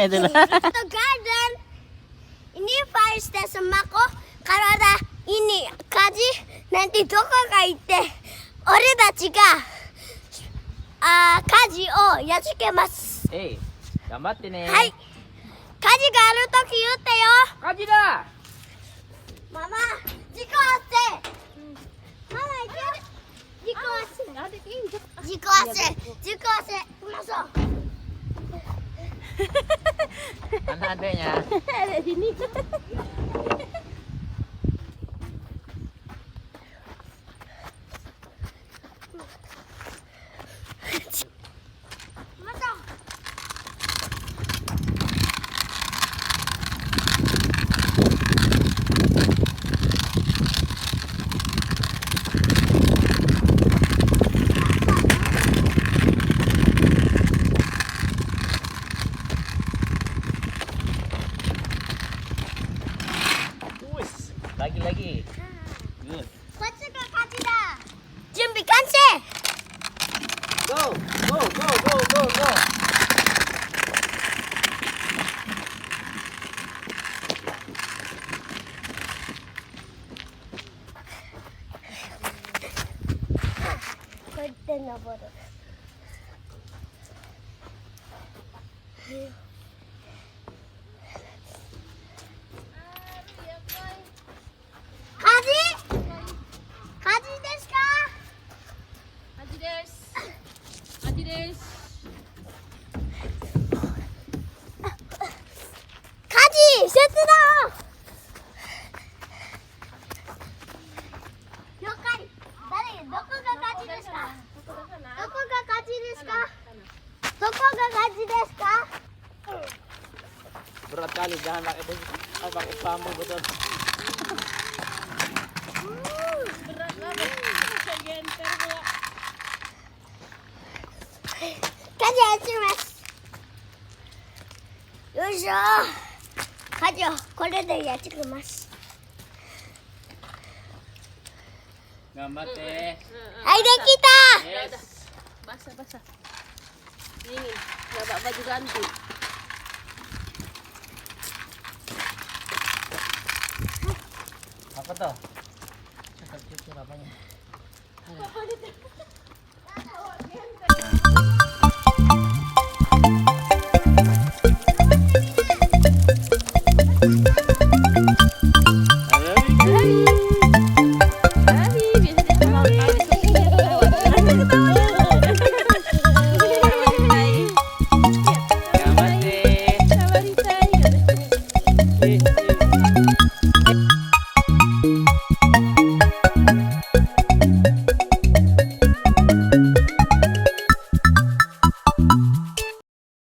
itu loh. Itu garden. Ini fire station mako. Kalau ada ini kaji nanti doko ga itte ore tachi ga kaji o yasuke-masu. 頑張ってね。はい。火事があるとき言ってよ。火事だ。ママ、事故発生。ママ行くよ。事故発生。事故発生。事故発生。行きましょう。Mana adanya? Ada di sini. Lagi. Good. こっちが勝ちだ。準備完成。Go, go, go, go, go, go.こうやって登る。Berat kali, jangan pakai bambu betul. Berat banget. Saya genter pula. Kaji hachimasu. Yoisho. Kajiをこれでやってきます。頑張って。はい、できた。Yes. Basah. Ini, nggak bawa baju ganti. Apa tuh? Cucur apanya?